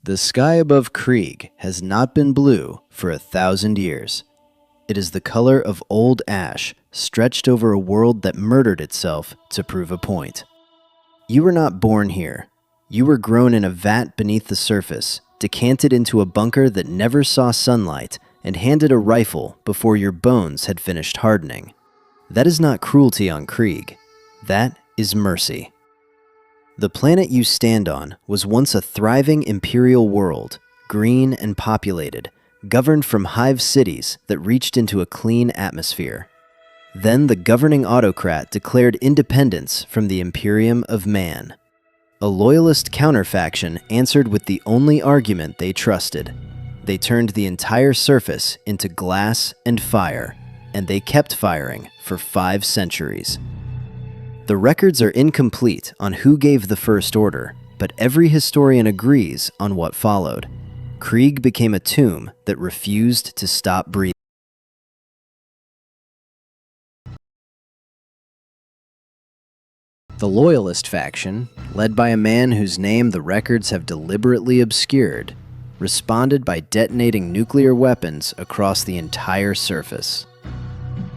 The sky above Krieg has not been blue for 1,000 years. It is the color of old ash stretched over a world that murdered itself to prove a point. You were not born here. You were grown in a vat beneath the surface, decanted into a bunker that never saw sunlight, and handed a rifle before your bones had finished hardening. That is not cruelty on Krieg. That is mercy. The planet you stand on was once a thriving Imperial world, green and populated, governed from hive cities that reached into a clean atmosphere. Then the governing autocrat declared independence from the Imperium of man. A loyalist counterfaction answered with the only argument they trusted. They turned the entire surface into glass and fire, and they kept firing for 5 centuries. The records are incomplete on who gave the first order, but every historian agrees on what followed. Krieg became a tomb that refused to stop breathing. The Loyalist faction, led by a man whose name the records have deliberately obscured, responded by detonating nuclear weapons across the entire surface.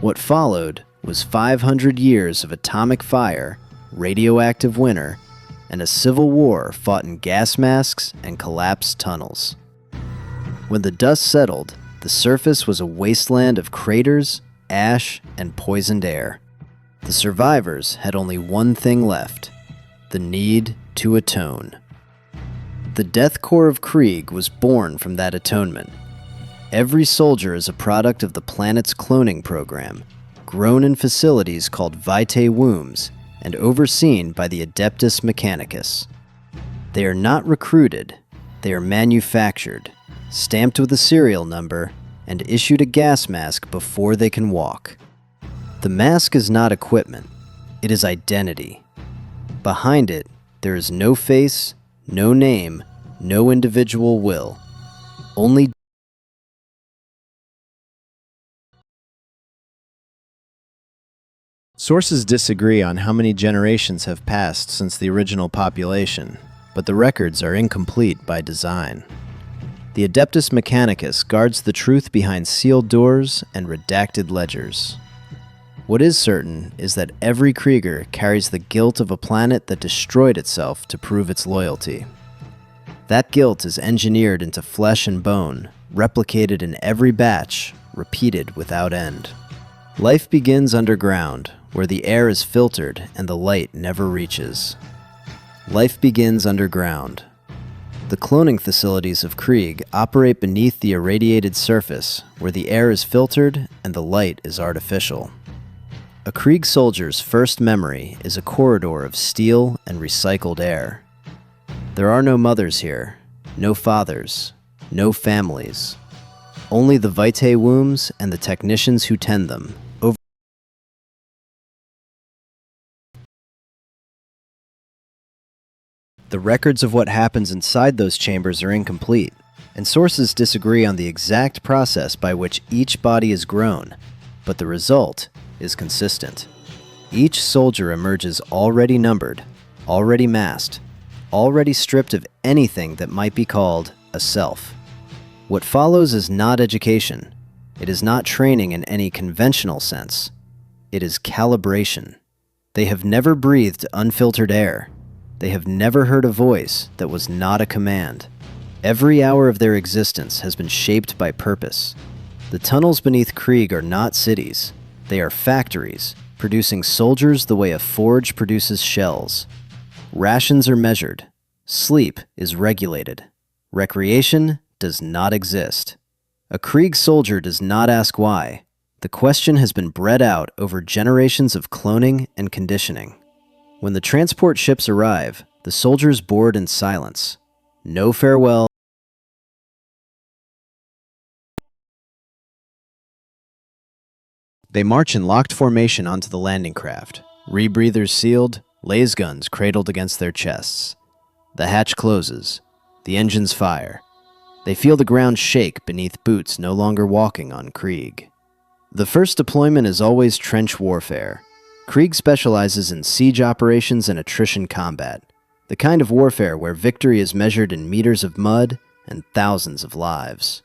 What followed was 500 years of atomic fire, radioactive winter, and a civil war fought in gas masks and collapsed tunnels. When the dust settled, the surface was a wasteland of craters, ash, and poisoned air. The survivors had only one thing left: the need to atone. The Death Korps of Krieg was born from that atonement. Every soldier is a product of the planet's cloning program, grown in facilities called Vitae Wombs and overseen by the Adeptus Mechanicus. They are not recruited, they are manufactured, stamped with a serial number, and issued a gas mask before they can walk. The mask is not equipment, it is identity. Behind it, there is no face, no name, no individual will. Only Sources disagree on how many generations have passed since the original population, but the records are incomplete by design. The Adeptus Mechanicus guards the truth behind sealed doors and redacted ledgers. What is certain is that every Krieger carries the guilt of a planet that destroyed itself to prove its loyalty. That guilt is engineered into flesh and bone, replicated in every batch, repeated without end. Life begins underground, where the air is filtered and the light never reaches. Life begins underground. The cloning facilities of Krieg operate beneath the irradiated surface, where the air is filtered and the light is artificial. A Krieg soldier's first memory is a corridor of steel and recycled air. There are no mothers here, no fathers, no families. Only the Vitae Wombs and the technicians who tend them. The records of what happens inside those chambers are incomplete, and sources disagree on the exact process by which each body is grown, but the result is consistent. Each soldier emerges already numbered, already masked, already stripped of anything that might be called a self. What follows is not education. It is not training in any conventional sense. It is calibration. They have never breathed unfiltered air. They have never heard a voice that was not a command. Every hour of their existence has been shaped by purpose. The tunnels beneath Krieg are not cities. They are factories, producing soldiers the way a forge produces shells. Rations are measured. Sleep is regulated. Recreation does not exist. A Krieg soldier does not ask why. The question has been bred out over generations of cloning and conditioning. When the transport ships arrive, the soldiers board in silence. No farewell. They march in locked formation onto the landing craft, rebreathers sealed, laser guns cradled against their chests. The hatch closes. The engines fire. They feel the ground shake beneath boots no longer walking on Krieg. The first deployment is always trench warfare. Krieg specializes in siege operations and attrition combat. The kind of warfare where victory is measured in meters of mud and thousands of lives.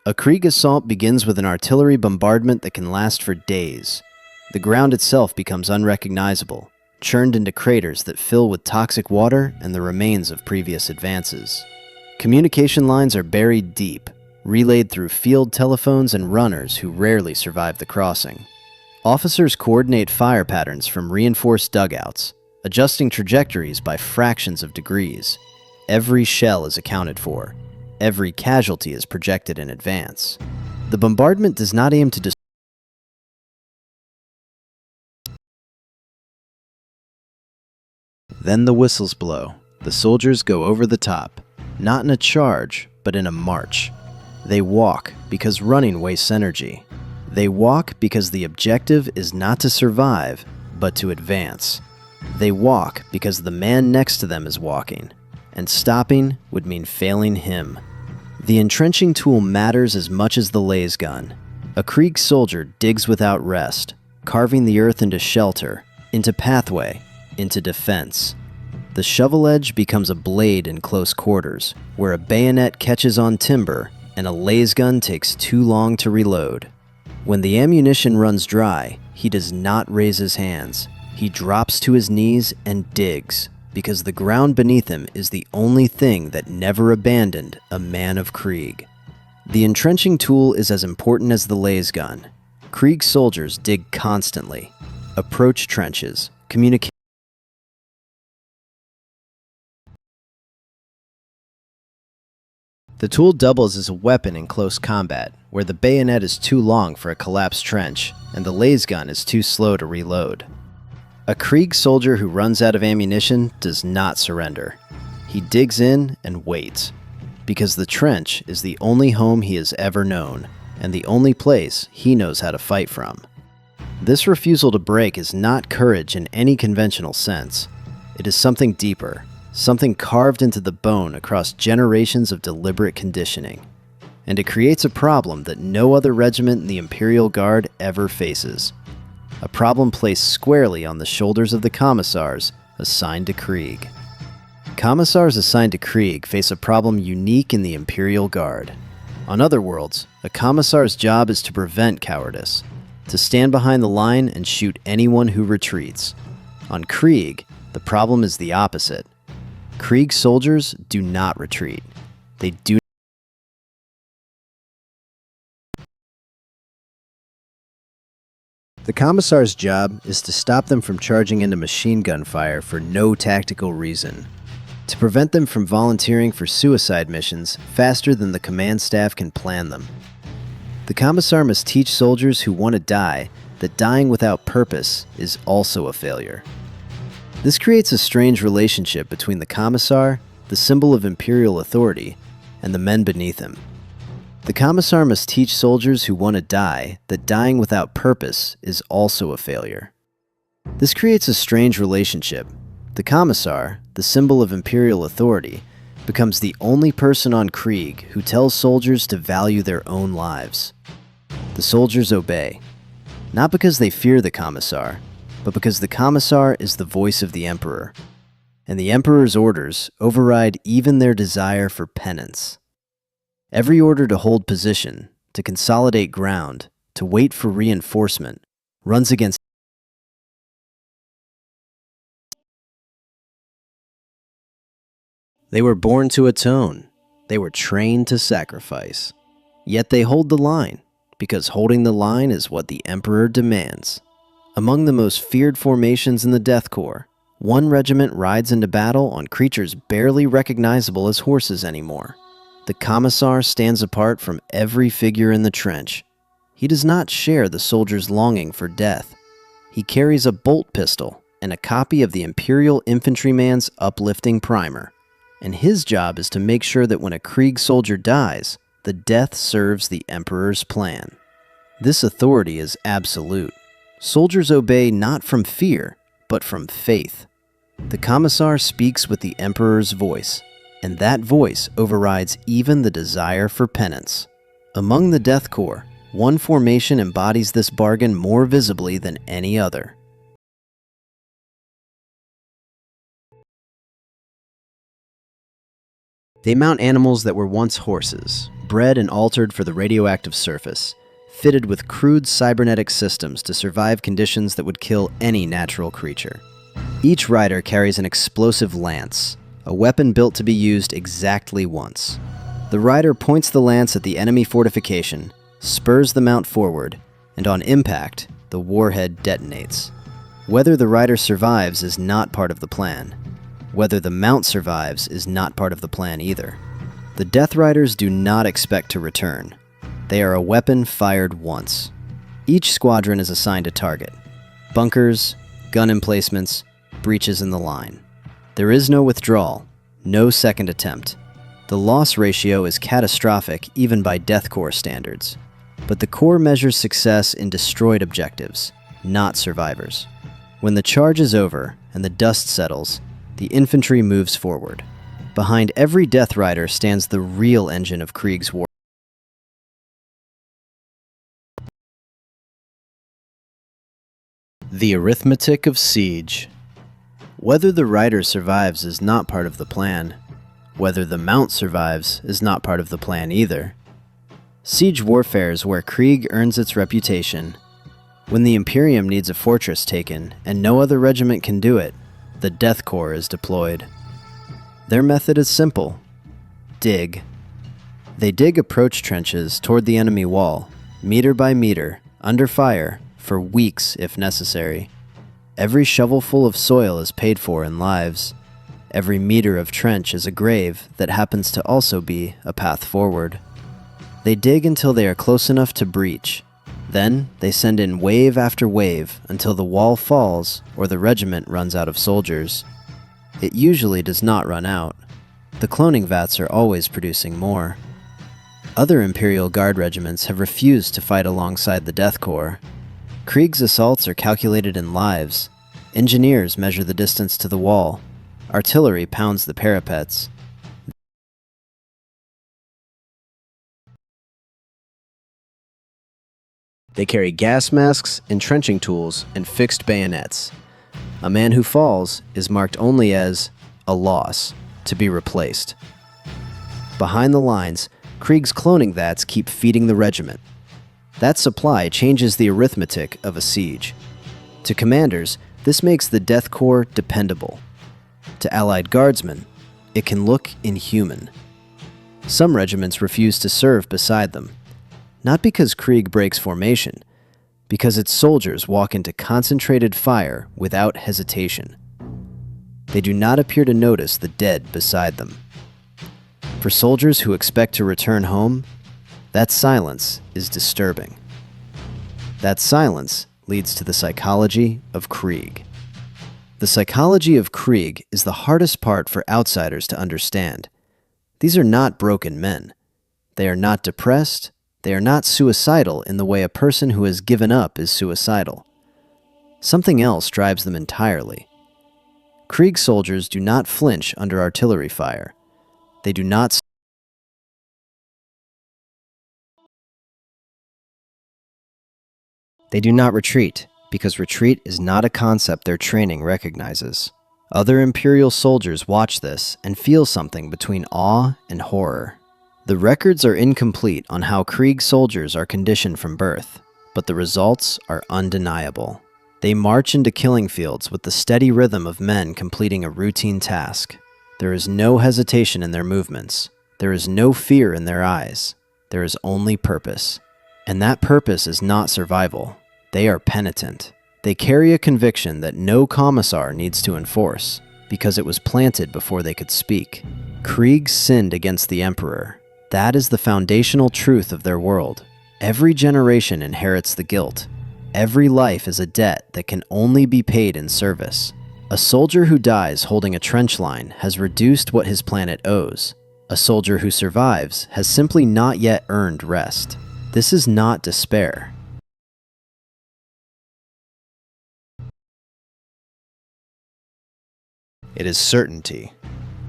A Krieg assault begins with an artillery bombardment that can last for days. The ground itself becomes unrecognizable, churned into craters that fill with toxic water and the remains of previous advances. Communication lines are buried deep, relayed through field telephones and runners who rarely survive the crossing. Officers coordinate fire patterns from reinforced dugouts, adjusting trajectories by fractions of degrees. Every shell is accounted for. Every casualty is projected in advance. The bombardment does not aim to Then the whistles blow. The soldiers go over the top, not in a charge, but in a march. They walk because running wastes energy. They walk because the objective is not to survive, but to advance. They walk because the man next to them is walking, and stopping would mean failing him. The entrenching tool matters as much as the laser gun. A Krieg soldier digs without rest, carving the earth into shelter, into pathway, into defense. The shovel edge becomes a blade in close quarters, where a bayonet catches on timber and a laser gun takes too long to reload. When the ammunition runs dry, he does not raise his hands. He drops to his knees and digs, because the ground beneath him is the only thing that never abandoned a man of Krieg. The entrenching tool is as important as the laser gun. Krieg soldiers dig constantly, approach trenches, communicate. The tool doubles as a weapon in close combat, where the bayonet is too long for a collapsed trench, and the laser gun is too slow to reload. A Krieg soldier who runs out of ammunition does not surrender. He digs in and waits, because the trench is the only home he has ever known, and the only place he knows how to fight from. This refusal to break is not courage in any conventional sense. It is something deeper, something carved into the bone across generations of deliberate conditioning. And it creates a problem that no other regiment in the Imperial Guard ever faces. A problem placed squarely on the shoulders of the Commissars assigned to Krieg. Commissars assigned to Krieg face a problem unique in the Imperial Guard. On other worlds, a Commissar's job is to prevent cowardice, to stand behind the line and shoot anyone who retreats. On Krieg, the problem is the opposite. Krieg soldiers do not retreat. They do. The Commissar's job is to stop them from charging into machine gun fire for no tactical reason, to prevent them from volunteering for suicide missions faster than the command staff can plan them. The Commissar must teach soldiers who want to die that dying without purpose is also a failure. This creates a strange relationship between the Commissar, the symbol of Imperial authority, and the men beneath him. The Commissar must teach soldiers who want to die that dying without purpose is also a failure. This creates a strange relationship. The Commissar, the symbol of Imperial authority, becomes the only person on Krieg who tells soldiers to value their own lives. The soldiers obey, not because they fear the Commissar, but because the Commissar is the voice of the Emperor, and the Emperor's orders override even their desire for penance. Every order to hold position, to consolidate ground, to wait for reinforcement, runs against. They were born to atone. They were trained to sacrifice. Yet they hold the line, because holding the line is what the Emperor demands. Among the most feared formations in the Death Korps, one regiment rides into battle on creatures barely recognizable as horses anymore. The Commissar stands apart from every figure in the trench. He does not share the soldiers' longing for death. He carries a bolt pistol and a copy of the Imperial infantryman's uplifting primer. And his job is to make sure that when a Krieg soldier dies, the death serves the Emperor's plan. This authority is absolute. Soldiers obey not from fear, but from faith. The Commissar speaks with the Emperor's voice, and that voice overrides even the desire for penance. Among the Death Korps, one formation embodies this bargain more visibly than any other. They mount animals that were once horses, bred and altered for the radioactive surface, fitted with crude cybernetic systems to survive conditions that would kill any natural creature. Each rider carries an explosive lance, a weapon built to be used exactly once. The rider points the lance at the enemy fortification, spurs the mount forward, and on impact, the warhead detonates. Whether the rider survives is not part of the plan. Whether the mount survives is not part of the plan either. The Death Riders do not expect to return. They are a weapon fired once. Each squadron is assigned a target. Bunkers, gun emplacements, breaches in the line. There is no withdrawal, no second attempt. The loss ratio is catastrophic even by Death Korps standards. But the Corps measures success in destroyed objectives, not survivors. When the charge is over and the dust settles, the infantry moves forward. Behind every Death Rider stands the real engine of Krieg's war. The arithmetic of siege. Whether the rider survives is not part of the plan. Whether the mount survives is not part of the plan either. Siege warfare is where Krieg earns its reputation. When the Imperium needs a fortress taken and no other regiment can do it, the Death Korps is deployed. Their method is simple. Dig. They dig approach trenches toward the enemy wall, meter by meter, under fire, for weeks if necessary. Every shovelful of soil is paid for in lives. Every meter of trench is a grave that happens to also be a path forward. They dig until they are close enough to breach. Then, they send in wave after wave until the wall falls or the regiment runs out of soldiers. It usually does not run out. The cloning vats are always producing more. Other Imperial Guard regiments have refused to fight alongside the Death Korps. Krieg's assaults are calculated in lives. Engineers measure the distance to the wall. Artillery pounds the parapets. They carry gas masks, entrenching tools, and fixed bayonets. A man who falls is marked only as a loss, to be replaced. Behind the lines, Krieg's cloning vats keep feeding the regiment. That supply changes the arithmetic of a siege. To commanders, this makes the Death Korps dependable. To Allied guardsmen, it can look inhuman. Some regiments refuse to serve beside them. Not because Krieg breaks formation, because its soldiers walk into concentrated fire without hesitation. They do not appear to notice the dead beside them. For soldiers who expect to return home, that silence is disturbing. That silence leads to the psychology of Krieg. The psychology of Krieg is the hardest part for outsiders to understand. These are not broken men. They are not depressed. They are not suicidal in the way a person who has given up is suicidal. Something else drives them entirely. Krieg soldiers do not flinch under artillery fire. They do not retreat, because retreat is not a concept their training recognizes. Other Imperial soldiers watch this and feel something between awe and horror. The records are incomplete on how Krieg soldiers are conditioned from birth, but the results are undeniable. They march into killing fields with the steady rhythm of men completing a routine task. There is no hesitation in their movements. There is no fear in their eyes. There is only purpose. And that purpose is not survival. They are penitent. They carry a conviction that no commissar needs to enforce, because it was planted before they could speak. Krieg sinned against the Emperor. That is the foundational truth of their world. Every generation inherits the guilt. Every life is a debt that can only be paid in service. A soldier who dies holding a trench line has reduced what his planet owes. A soldier who survives has simply not yet earned rest. This is not despair. It is certainty.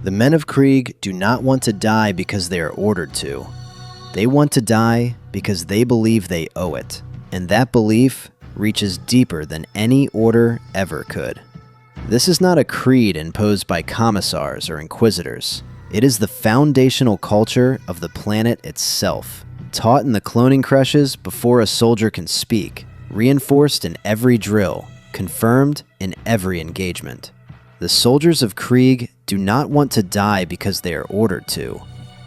The men of Krieg do not want to die because they are ordered to. They want to die because they believe they owe it, and that belief reaches deeper than any order ever could. This is not a creed imposed by commissars or inquisitors. It is the foundational culture of the planet itself, taught in the cloning creches before a soldier can speak, reinforced in every drill, confirmed in every engagement. The soldiers of Krieg do not want to die because they are ordered to.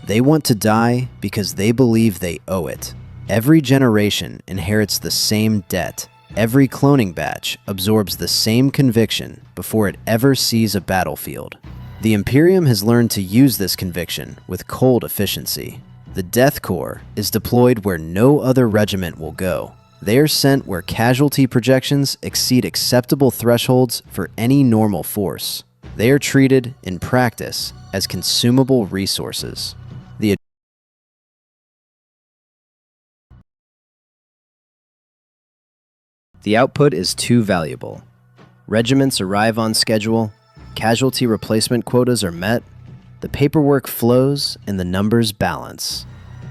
They want to die because they believe they owe it. Every generation inherits the same debt. Every cloning batch absorbs the same conviction before it ever sees a battlefield. The Imperium has learned to use this conviction with cold efficiency. The Death Korps is deployed where no other regiment will go. They are sent where casualty projections exceed acceptable thresholds for any normal force. They are treated, in practice, as consumable resources. The output is too valuable. Regiments arrive on schedule, casualty replacement quotas are met, the paperwork flows, and the numbers balance.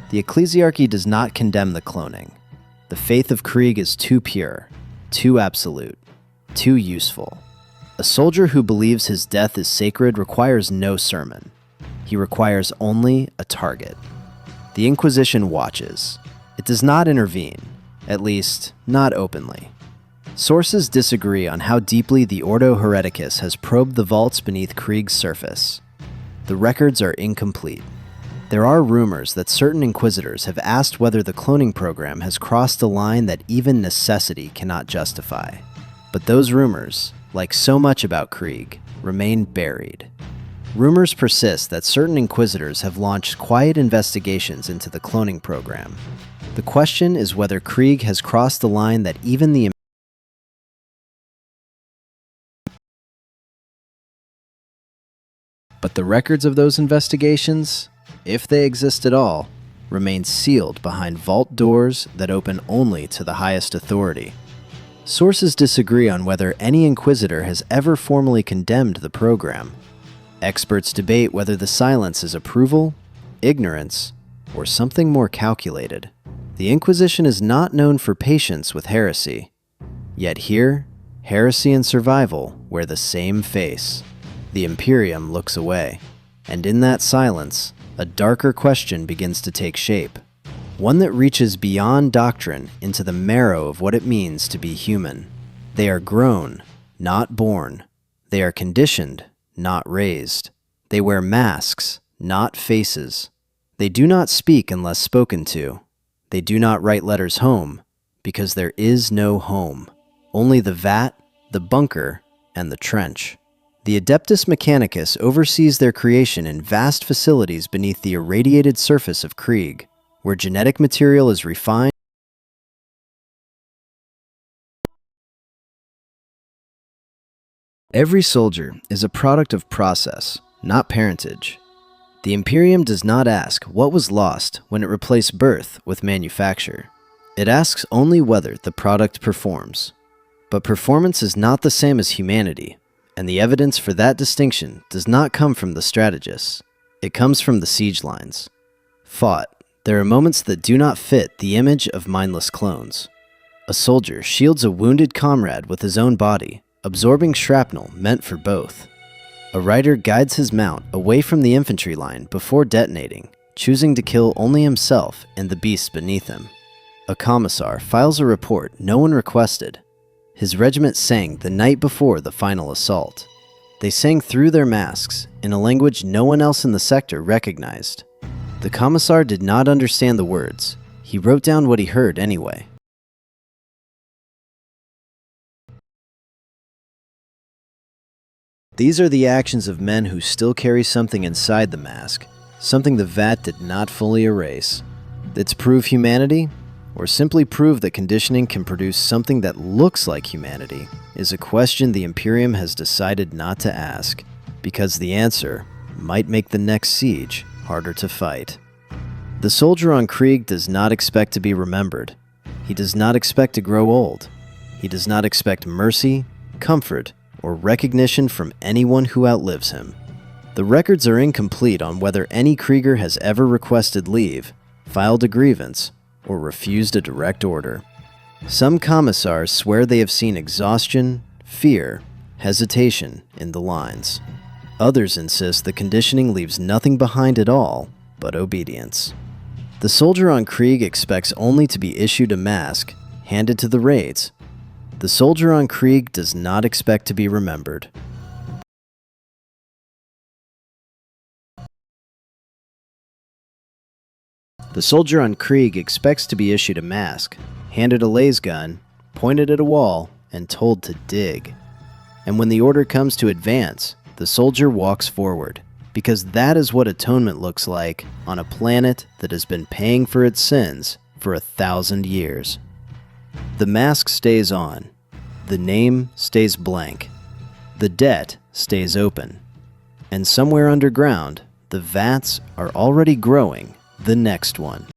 The ecclesiarchy does not condemn the cloning. The faith of Krieg is too pure, too absolute, too useful. A soldier who believes his death is sacred requires no sermon. He requires only a target. The Inquisition watches. It does not intervene, at least, not openly. Sources disagree on how deeply the Ordo Hereticus has probed the vaults beneath Krieg's surface. The records are incomplete. There are rumors that certain inquisitors have asked whether the cloning program has crossed a line that even necessity cannot justify. But those rumors, like so much about Krieg, remain buried. Rumors persist that certain inquisitors have launched quiet investigations into the cloning program. The question is whether Krieg has crossed the line that even the But the records of those investigations, if they exist at all, remain sealed behind vault doors that open only to the highest authority. Sources disagree on whether any inquisitor has ever formally condemned the program. Experts debate whether the silence is approval, ignorance, or something more calculated. The Inquisition is not known for patience with heresy. Yet here, heresy and survival wear the same face. The Imperium looks away, and in that silence, a darker question begins to take shape. One that reaches beyond doctrine into the marrow of what it means to be human. They are grown, not born. They are conditioned, not raised. They wear masks, not faces. They do not speak unless spoken to. They do not write letters home, because there is no home. Only the vat, the bunker, and the trench. The Adeptus Mechanicus oversees their creation in vast facilities beneath the irradiated surface of Krieg, where genetic material is refined. Every soldier is a product of process, not parentage. The Imperium does not ask what was lost when it replaced birth with manufacture. It asks only whether the product performs. But performance is not the same as humanity. And the evidence for that distinction does not come from the strategists. It comes from the siege lines. Fought, there are moments that do not fit the image of mindless clones. A soldier shields a wounded comrade with his own body, absorbing shrapnel meant for both. A rider guides his mount away from the infantry line before detonating, choosing to kill only himself and the beasts beneath him. A commissar files a report no one requested. His regiment sang the night before the final assault. They sang through their masks, in a language no one else in the sector recognized. The commissar did not understand the words. He wrote down what he heard anyway. These are the actions of men who still carry something inside the mask, something the vat did not fully erase. That's prove humanity? Or simply prove that conditioning can produce something that looks like humanity is a question the Imperium has decided not to ask, because the answer might make the next siege harder to fight. The soldier on Krieg does not expect to be remembered. He does not expect to grow old. He does not expect mercy, comfort, or recognition from anyone who outlives him. The records are incomplete on whether any Krieger has ever requested leave, filed a grievance, or refused a direct order. Some commissars swear they have seen exhaustion, fear, hesitation in the lines. Others insist the conditioning leaves nothing behind at all but obedience. The soldier on Krieg expects only to be issued a mask, handed to the raids. The soldier on Krieg does not expect to be remembered. The soldier on Krieg expects to be issued a mask, handed a laser gun, pointed at a wall, and told to dig. And when the order comes to advance, the soldier walks forward, because that is what atonement looks like on a planet that has been paying for its sins for 1,000 years. The mask stays on. The name stays blank. The debt stays open. And somewhere underground, the vats are already growing the next one.